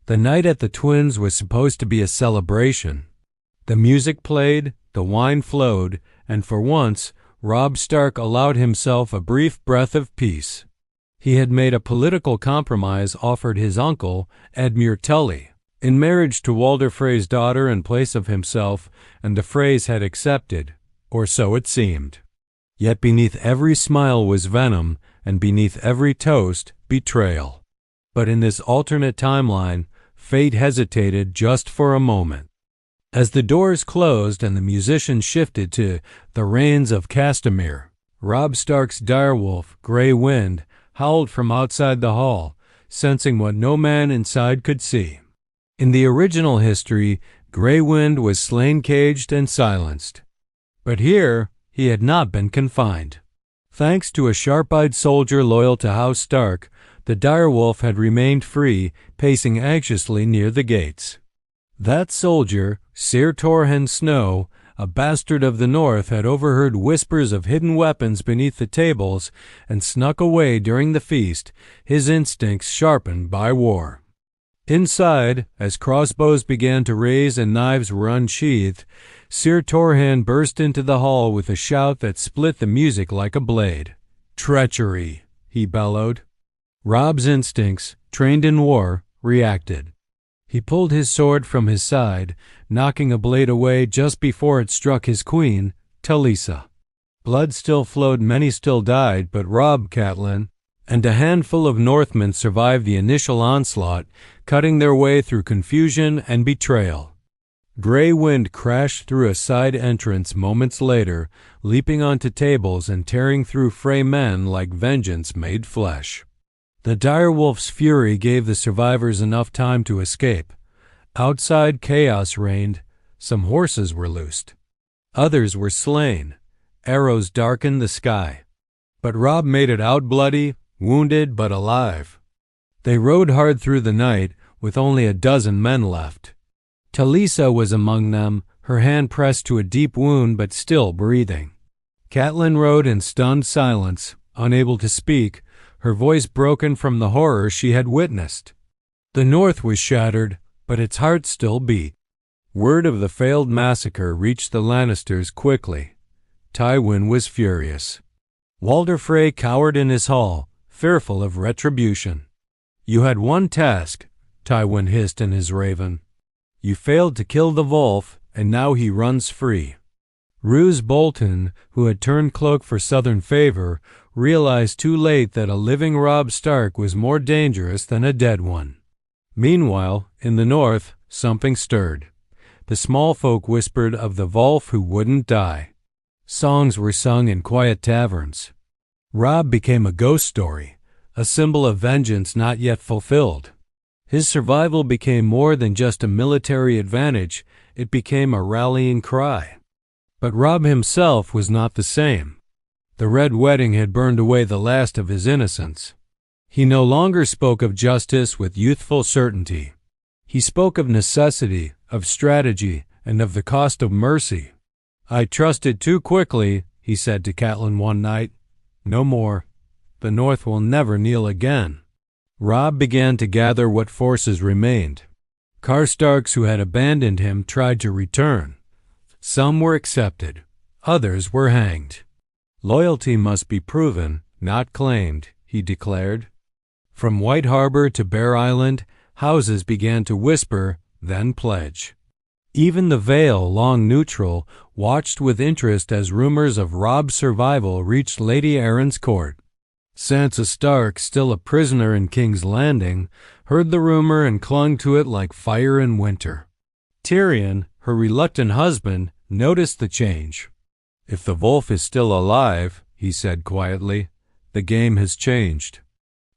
The night at the Twins was supposed to be a celebration. The music played, the wine flowed, and for once, Robb Stark allowed himself a brief breath of peace. He had made a political compromise offered his uncle, Edmure Tully, in marriage to Walder Frey's daughter in place of himself, and the Freys had accepted, or so it seemed. Yet beneath every smile was venom, and beneath every toast, betrayal. But in this alternate timeline, fate hesitated just for a moment. As the doors closed and the musicians shifted to The Rains of Castamere, Robb Stark's direwolf, Grey Wind, howled from outside the hall, sensing what no man inside could see. In the original history, Grey Wind was slain, caged, and silenced. But here, he had not been confined. Thanks to a sharp-eyed soldier loyal to House Stark, the direwolf had remained free, pacing anxiously near the gates. That soldier, Sir Torrhen Snow, a bastard of the North, had overheard whispers of hidden weapons beneath the tables and snuck away during the feast, his instincts sharpened by war. Inside, as crossbows began to raise and knives were unsheathed, Sir Torrhen burst into the hall with a shout that split the music like a blade. "Treachery!" he bellowed. Robb's instincts, trained in war, reacted. He pulled his sword from his side, knocking a blade away just before it struck his queen, Talisa. Blood still flowed, many still died, but Robb, Catelyn, and a handful of Northmen survived the initial onslaught, cutting their way through confusion and betrayal. Grey Wind crashed through a side entrance moments later, leaping onto tables and tearing through Frey men like vengeance made flesh. The direwolf's fury gave the survivors enough time to escape. Outside, chaos reigned. Some horses were loosed. Others were slain. Arrows darkened the sky. But Robb made it out bloody, wounded but alive. They rode hard through the night, with only a dozen men left. Talisa was among them, her hand pressed to a deep wound but still breathing. Catelyn rode in stunned silence, unable to speak, her voice broken from the horror she had witnessed. The North was shattered, but its heart still beat. Word of the failed massacre reached the Lannisters quickly. Tywin was furious. Walder Frey cowered in his hall, fearful of retribution. "You had one task," Tywin hissed in his raven. "You failed to kill the Wolf, and now he runs free." Roose Bolton, who had turned cloak for Southern favor, realized too late that a living Robb Stark was more dangerous than a dead one. Meanwhile, in the North, something stirred. The small folk whispered of the Wolf who wouldn't die. Songs were sung in quiet taverns. Robb became a ghost story, a symbol of vengeance not yet fulfilled. His survival became more than just a military advantage, it became a rallying cry. But Robb himself was not the same. The Red Wedding had burned away the last of his innocence. He no longer spoke of justice with youthful certainty. He spoke of necessity, of strategy, and of the cost of mercy. "I trusted too quickly," he said to Catelyn one night. "No more. The North will never kneel again." Robb began to gather what forces remained. Karstarks who had abandoned him tried to return. Some were accepted. Others were hanged. Loyalty must be proven, not claimed, he declared. From White Harbor to Bear Island, houses began to whisper, then pledge. Even the Vale, long neutral, watched with interest as rumors of Robb's survival reached Lady Arryn's court. Sansa Stark, still a prisoner in King's Landing, heard the rumor and clung to it like fire in winter. Tyrion, her reluctant husband, noticed the change. "If the Wolf is still alive," he said quietly, "the game has changed."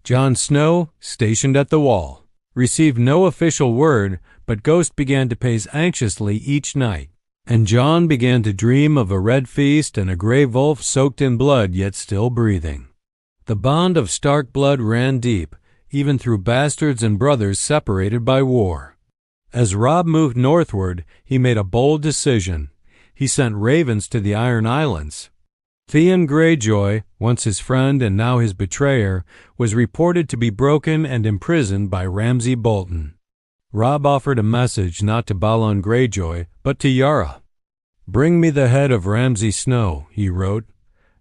Jon Snow, stationed at the wall, received no official word, but Ghost began to pace anxiously each night, and Jon began to dream of a red feast and a grey wolf soaked in blood yet still breathing. The bond of Stark blood ran deep, even through bastards and brothers separated by war. As Robb moved northward, he made a bold decision. He sent ravens to the Iron Islands. Theon Greyjoy, once his friend and now his betrayer, was reported to be broken and imprisoned by Ramsay Bolton. Robb offered a message not to Balon Greyjoy, but to Yara. "Bring me the head of Ramsay Snow," he wrote,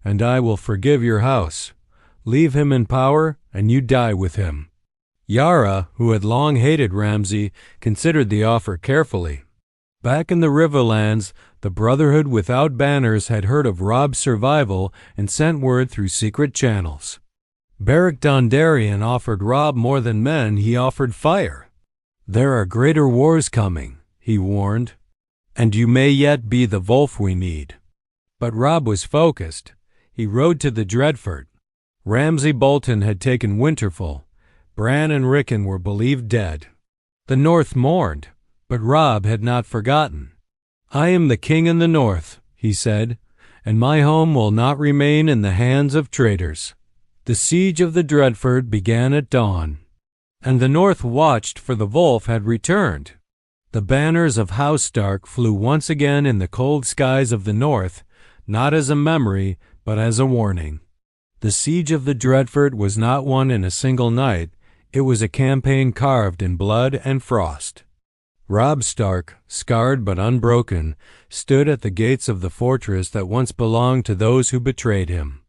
"and I will forgive your house. Leave him in power, and you die with him." Yara, who had long hated Ramsay, considered the offer carefully. Back in the Riverlands, the Brotherhood without banners had heard of Robb's survival and sent word through secret channels. Beric Dondarrion offered Robb more than men, he offered fire. "There are greater wars coming," he warned, "and you may yet be the Wolf we need." But Robb was focused. He rode to the Dreadfort. Ramsay Bolton had taken Winterfell. Bran and Rickon were believed dead. The North mourned, but Robb had not forgotten. "I am the king in the North," he said, "and my home will not remain in the hands of traitors." The siege of the Dreadfort began at dawn, and the North watched, for the Wolf had returned. The banners of House Stark flew once again in the cold skies of the North, not as a memory, but as a warning. The siege of the Dreadfort was not won in a single night. It was a campaign carved in blood and frost. Robb Stark, scarred but unbroken, stood at the gates of the fortress that once belonged to those who betrayed him.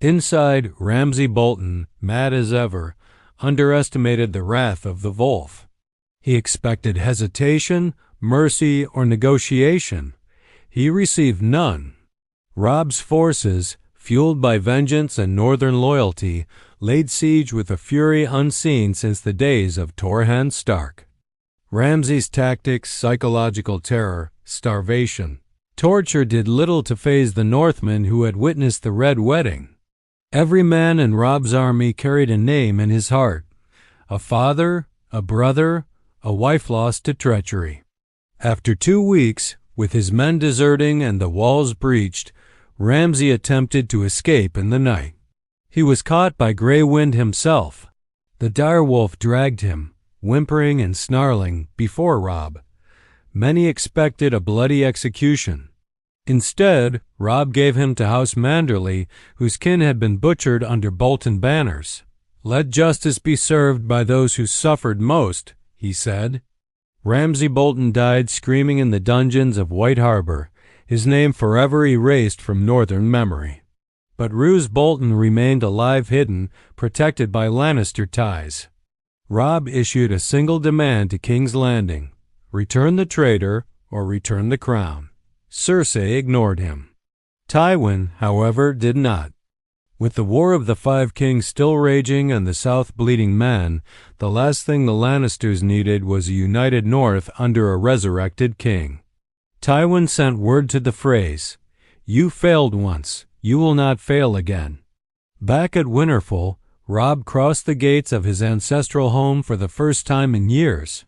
Inside, Ramsay Bolton, mad as ever, underestimated the wrath of the Wolf. He expected hesitation, mercy, or negotiation. He received none. Robb's forces, fueled by vengeance and northern loyalty, laid siege with a fury unseen since the days of Torrhen Stark. Ramsay's tactics, psychological terror, starvation, torture did little to faze the Northmen who had witnessed the Red Wedding. Every man in Robb's army carried a name in his heart, a father, a brother, a wife lost to treachery. After 2 weeks, with his men deserting and the walls breached, Ramsay attempted to escape in the night. He was caught by Grey Wind himself. The direwolf dragged him, whimpering and snarling, before Robb. Many expected a bloody execution. Instead, Robb gave him to House Manderley, whose kin had been butchered under Bolton banners. "Let justice be served by those who suffered most," he said. Ramsay Bolton died screaming in the dungeons of White Harbor, his name forever erased from northern memory. But Roose Bolton remained alive, hidden, protected by Lannister ties. Robb issued a single demand to King's Landing: return the traitor or return the crown. Cersei ignored him. Tywin, however, did not. With the War of the Five Kings still raging and the South bleeding man, the last thing the Lannisters needed was a united North under a resurrected king. Tywin sent word to the Freys: "You failed once, you will not fail again." Back at Winterfell, Robb crossed the gates of his ancestral home for the first time in years.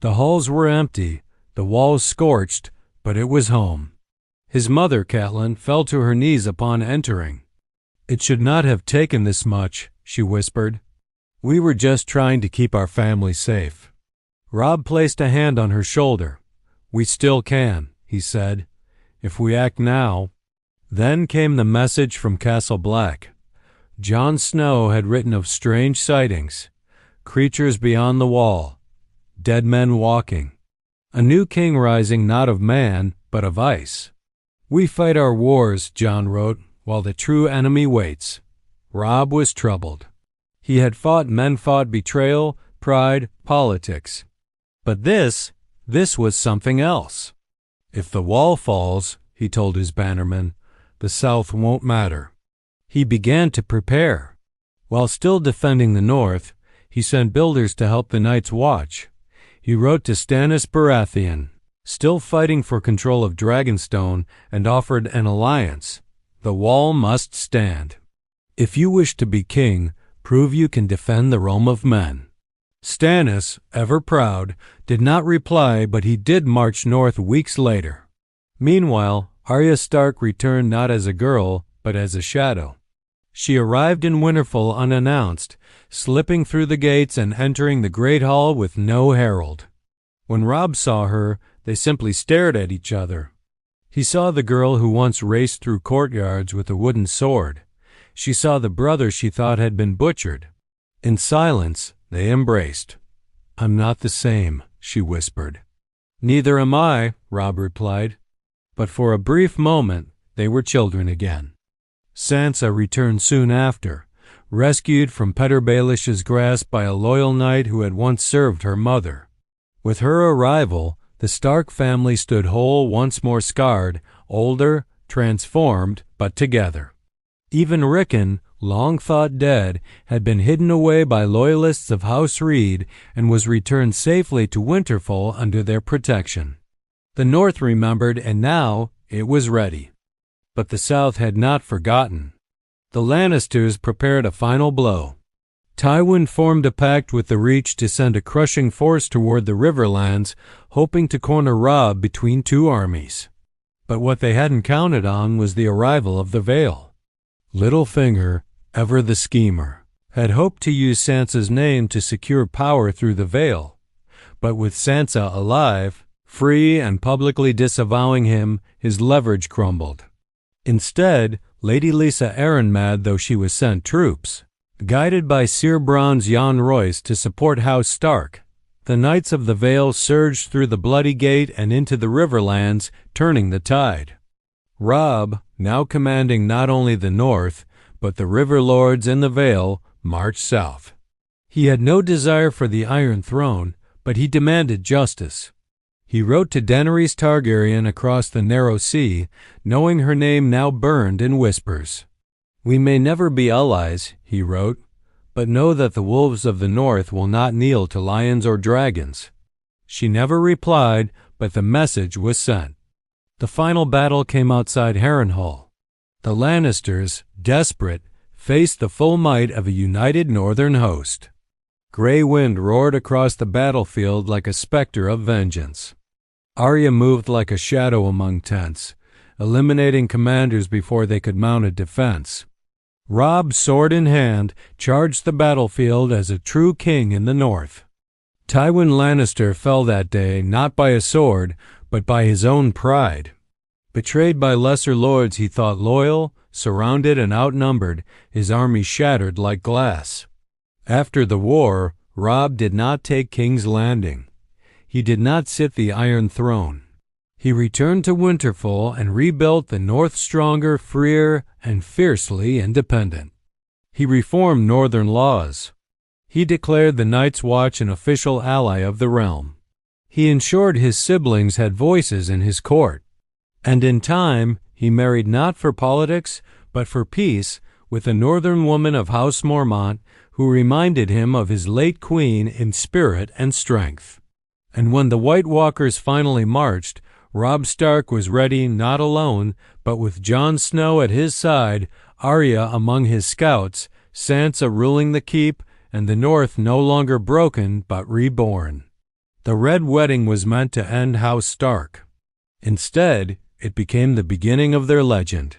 The halls were empty, the walls scorched, but it was home. His mother, Catelyn, fell to her knees upon entering. "It should not have taken this much," she whispered. "We were just trying to keep our family safe." Robb placed a hand on her shoulder. "We still can," he said, "if we act now." Then came the message from Castle Black. Jon Snow had written of strange sightings, creatures beyond the wall, dead men walking, a new king rising not of man, but of ice. "We fight our wars," Jon wrote, "while the true enemy waits." Robb was troubled. He had fought betrayal, pride, politics. But this was something else. "If the wall falls," he told his bannermen, "the South won't matter." He began to prepare. While still defending the North, he sent builders to help the Night's Watch. He wrote to Stannis Baratheon, still fighting for control of Dragonstone, and offered an alliance. The wall must stand. "If you wish to be king, prove you can defend the realm of men." Stannis, ever proud, did not reply, but he did march north weeks later. Meanwhile, Arya Stark returned not as a girl, but as a shadow. She arrived in Winterfell unannounced, slipping through the gates and entering the great hall with no herald. When Robb saw her, they simply stared at each other. He saw the girl who once raced through courtyards with a wooden sword. She saw the brother she thought had been butchered. In silence, they embraced. "I'm not the same," she whispered. "Neither am I," Robb replied. But for a brief moment they were children again. Sansa returned soon after, rescued from Petyr Baelish's grasp by a loyal knight who had once served her mother. With her arrival, the Stark family stood whole, once more scarred, older, transformed, but together. Even Rickon, long thought dead, had been hidden away by loyalists of House Reed and was returned safely to Winterfell under their protection. The North remembered, and now it was ready. But the South had not forgotten. The Lannisters prepared a final blow. Tywin formed a pact with the Reach to send a crushing force toward the Riverlands, hoping to corner Robb between two armies. But what they hadn't counted on was the arrival of the Vale. Littlefinger, ever the schemer, had hoped to use Sansa's name to secure power through the Vale. But with Sansa alive, free and publicly disavowing him, his leverage crumbled. Instead, Lady Lisa Arrynmad, though she was sent troops, guided by Sir Bronze Jon Royce to support House Stark, the Knights of the Vale surged through the Bloody Gate and into the Riverlands, turning the tide. Robb, now commanding not only the North, but the River Lords and the Vale, marched south. He had no desire for the Iron Throne, but he demanded justice. He wrote to Daenerys Targaryen across the narrow sea, knowing her name now burned in whispers. "We may never be allies," he wrote, "but know that the wolves of the North will not kneel to lions or dragons." She never replied, but the message was sent. The final battle came outside Harrenhal. The Lannisters, desperate, faced the full might of a united northern host. Gray wind roared across the battlefield like a specter of vengeance. Arya moved like a shadow among tents, eliminating commanders before they could mount a defense. Robb, sword in hand, charged the battlefield as a true king in the north. Tywin Lannister fell that day not by a sword, but by his own pride. Betrayed by lesser lords he thought loyal, surrounded and outnumbered, his army shattered like glass. After the war, Robb did not take King's Landing. He did not sit the Iron Throne. He returned to Winterfell and rebuilt the North stronger, freer, and fiercely independent. He reformed northern laws. He declared the Night's Watch an official ally of the realm. He ensured his siblings had voices in his court. And in time, he married not for politics, but for peace, with a northern woman of House Mormont who reminded him of his late queen in spirit and strength. And when the White Walkers finally marched, Robb Stark was ready not alone, but with Jon Snow at his side, Arya among his scouts, Sansa ruling the keep, and the North no longer broken but reborn. The Red Wedding was meant to end House Stark. Instead, it became the beginning of their legend.